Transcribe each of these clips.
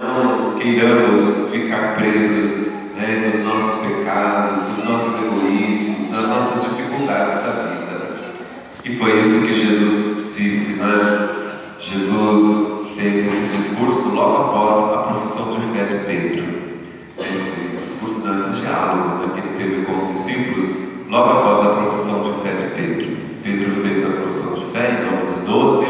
não queiramos ficar presos, nos nossos pecados, nos nossos egoísmos, nas nossas dificuldades da vida. E foi isso que Jesus disse, né? Jesus fez esse discurso logo após a profissão de fé de Pedro. Esse discurso, esse diálogo, que ele teve com os discípulos logo após a profissão de fé de Pedro. Pedro fez a profissão de fé em nome dos 12,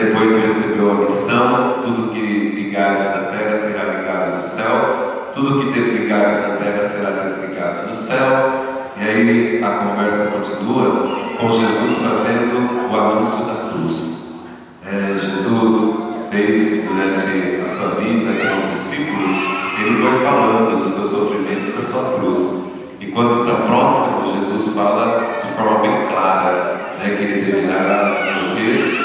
depois recebeu a missão: tudo que ligares na terra será ligado no céu, tudo que desligares na terra será desligado no céu. E aí a conversa continua com Jesus fazendo o anúncio da cruz. Jesus fez durante a sua vida com os discípulos, ele foi falando do seu sofrimento e da sua cruz. E quando está próximo, Jesus fala de forma bem clara, que ele deverá morrer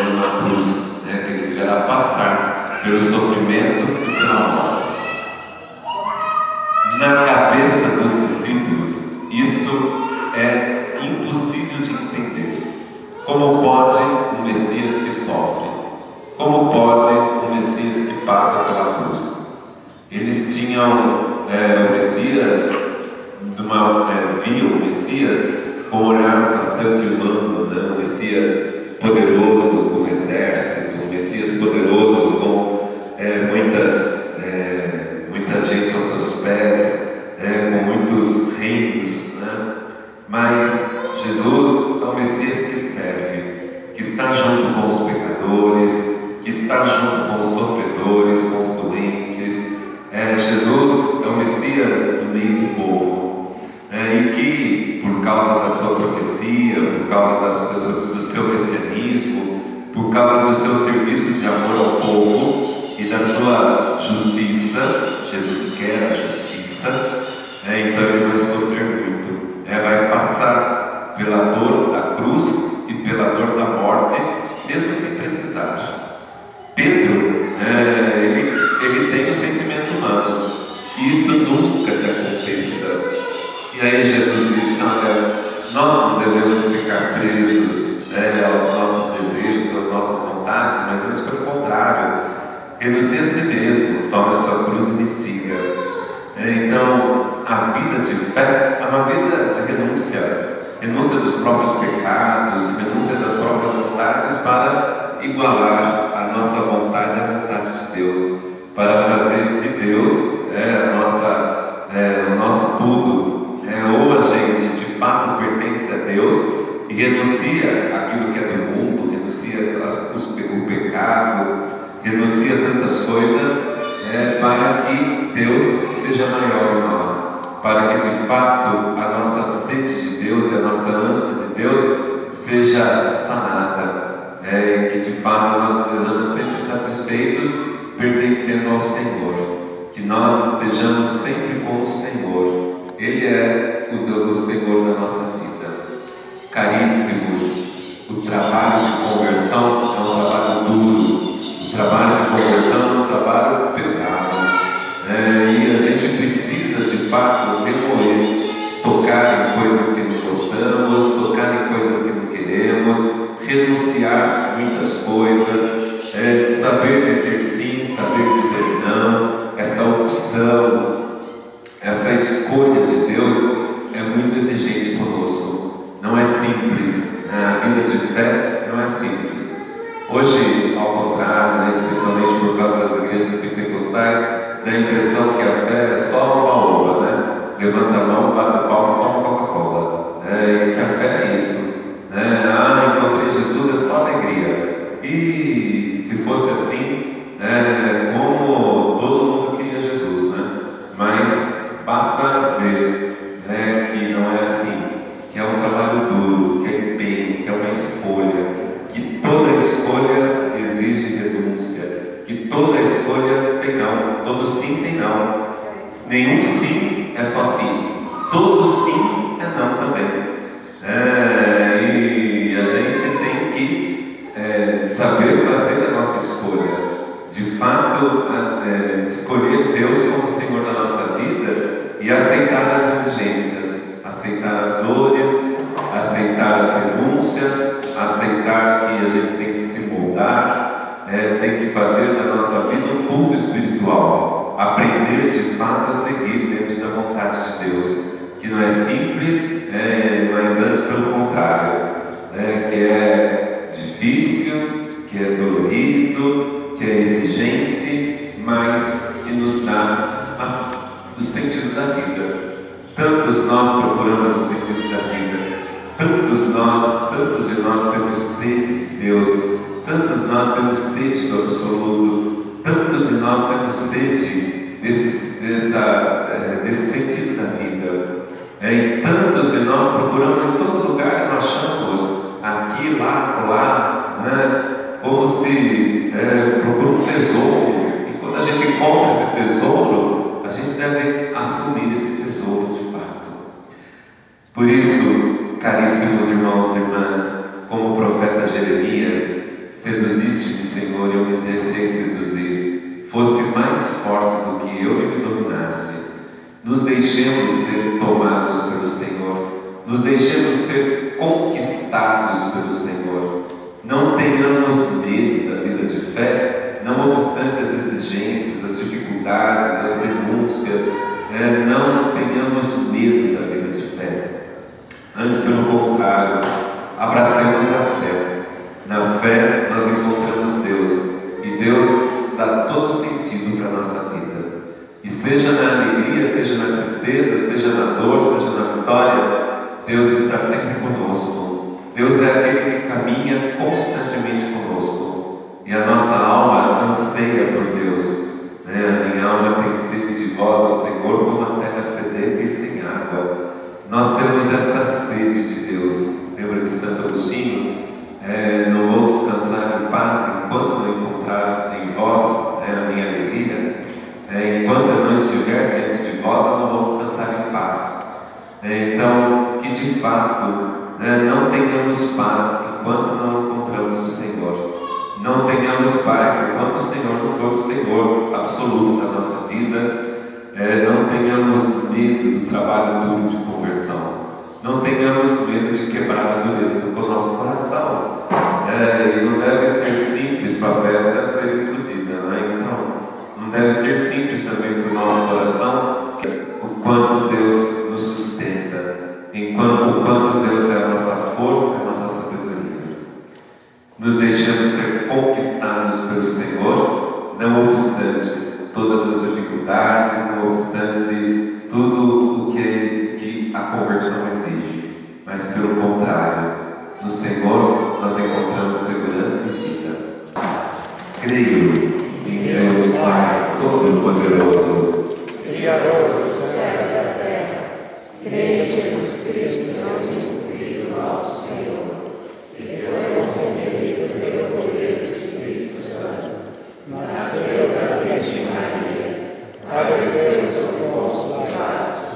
numa cruz, que ele deverá passar pelo sofrimento e pela morte. Na cabeça dos discípulos, isto é impossível de entender. Como pode um Messias que sofre? Como pode um Messias que passa pela cruz? Eles tinham o Messias, viam o Messias com um olhar bastante humano, um Messias poderoso com exército, um Messias poderoso com muita gente aos seus pés, com muitos reinos, Mas Jesus é o Messias que serve, que está junto com os pecadores, que está junto com os sofredores, com os doentes. Jesus é o Messias no meio do povo, e que, por causa da sua profecia, por causa do seu messianismo, por causa do seu serviço de amor ao povo e da sua justiça, Jesus quer a justiça, então ele vai sofrer muito, vai passar pela dor da cruz e pela dor da morte, mesmo sem precisar. Pedro, ele tem um sentimento humano, que isso nunca te aconteça. E aí Jesus disse: olha, nós não devemos ficar presos aos nossos desejos, às nossas vontades, mas antes pelo contrário, renuncie a si mesmo, tome a sua cruz e me siga. Então, a vida de fé é uma vida de renúncia dos próprios pecados, renúncia das próprias vontades, para igualar a nossa vontade à vontade de Deus, para fazer de Deus o nosso tudo. Ou a gente de fato pertence a Deus e renuncia aquilo que é do mundo, renuncia o pecado, renuncia tantas coisas, para que Deus seja maior em nós, para que de fato a nossa sede de Deus e a nossa ânsia de Deus seja sanada, que de fato nós estejamos sempre satisfeitos pertencendo ao Senhor, que nós estejamos sempre com o Senhor. Ele é o Senhor da nossa vida. Caríssimos, o trabalho de conversão é um trabalho duro, o trabalho de conversão é um trabalho pesado, e a gente precisa de fato remoer, tocar em coisas que não gostamos, tocar em coisas que não queremos, renunciar muitas coisas, saber dizer sim, saber dizer não. Esta opção, essa escolha de Deus é muito exigente conosco, não é simples, a vida de fé não é simples. Hoje, ao contrário, especialmente por causa das igrejas pentecostais, dá a impressão que a fé é só uma oba, levanta a mão, bate palma e toma Coca-Cola, e que a fé é isso, encontrei Jesus, é só alegria. E se fosse assim, como todo mundo queria Jesus, mas basta ver que não é assim, que é um trabalho duro, que é empenho, que é uma escolha, que toda escolha exige renúncia, que toda escolha tem não, todo sim tem não, nenhum sim é só sim, todo sim é não também. E a gente tem que saber fazer a nossa escolha, de fato escolher Deus como Senhor da nossa vida e aceitar as exigências, aceitar as dores, aceitar as renúncias, aceitar que a gente tem que se moldar, tem que fazer na nossa vida um culto espiritual, aprender de fato a seguir dentro da vontade de Deus, que não é simples, mas antes pelo contrário, que é difícil, que é dolorido, que é exigente, mas que nos dá o sentido da vida. Tantos nós procuramos o sentido da vida, tantos de nós temos sede de Deus, tantos nós temos sede do absoluto, tanto de nós temos sede desse sentido da vida. E tantos de nós procuramos em todo lugar e não achamos, aqui, lá, como se procura um tesouro. E quando a gente encontra esse tesouro, a gente deve assumir esse tesouro de fato. Por isso, caríssimos irmãos e irmãs, como o profeta Jeremias, seduziste-me, Senhor, e eu me deixei seduzir. Fosse mais forte do que eu e me dominasse. Nos deixemos ser tomados pelo Senhor, nos deixemos ser conquistados pelo Senhor. Não tenhamos medo da vida de fé, não obstante as exigências, as dificuldades, as renúncias, não tenhamos medo da vida de fé. Antes, pelo contrário, abracemos a fé. Na fé nós encontramos Deus, e Deus dá todo sentido para a nossa vida. E seja na alegria, seja na tristeza, seja na dor, seja na vitória, Deus está sempre conosco. Deus é aquele que caminha constantemente conosco. E a nossa alma anseia por Deus. A minha alma tem sede de vós, ó Senhor, como a terra sedenta e sem água. Nós temos essa sede de Deus. Lembra de Santo Agostinho? Não vou descansar em paz enquanto não encontrar em vós a minha alegria. Enquanto eu não estiver diante de vós, eu não vou descansar em paz. Então, que de fato não tenhamos paz enquanto não encontramos o Senhor. Não tenhamos paz enquanto o Senhor não for o Senhor absoluto da nossa vida. Não tenhamos medo do trabalho duro de conversão. Não tenhamos medo de quebrar a dureza do nosso coração. E não deve ser simples para a pedra ser implodida, Então, não deve ser simples também para o nosso coração o quanto Deus nos sustenta, o quanto Deus é a nossa força e a nossa sabedoria. Nos deixamos ser conquistados pelo Senhor, não obstante todas as dificuldades, não obstante tudo o que a conversão exige, mas pelo contrário, no Senhor nós encontramos segurança e vida. Creio em Deus Pai Todo-Poderoso, Criador do céu e da terra. Creio em Jesus Cristo, seu único Filho, nosso Senhor, que foi concebido pelo poder do Espírito Santo, nasceu da Virgem Maria, padeceu sob Pôncio Pilatos,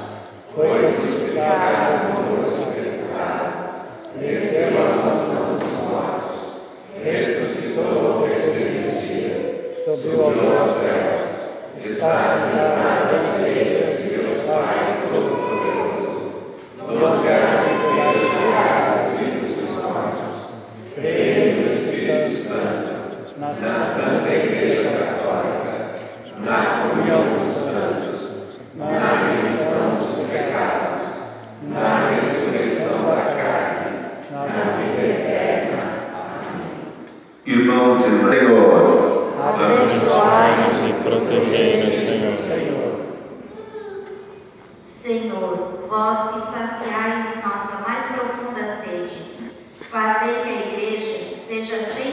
foi crucificado, morto e sepultado, desceu à mansão dos mortos, ressuscitou ao terceiro dia, subiu aos céus, está sentado à direita de Deus Pai Todo-Poderoso, no lugar de julgar os vivos e os mortos. Creio no Espírito Santo, na Santa Igreja Católica, na comunhão dos santos, na remissão dos pecados, na ressurreição da carne, na vida eterna. Amém. Irmãos e irmãs, Senhor, abençoai-nos e protegei-nos, Senhor. Senhor, vós que saciais nossa mais profunda sede, fazei que a Igreja seja sempre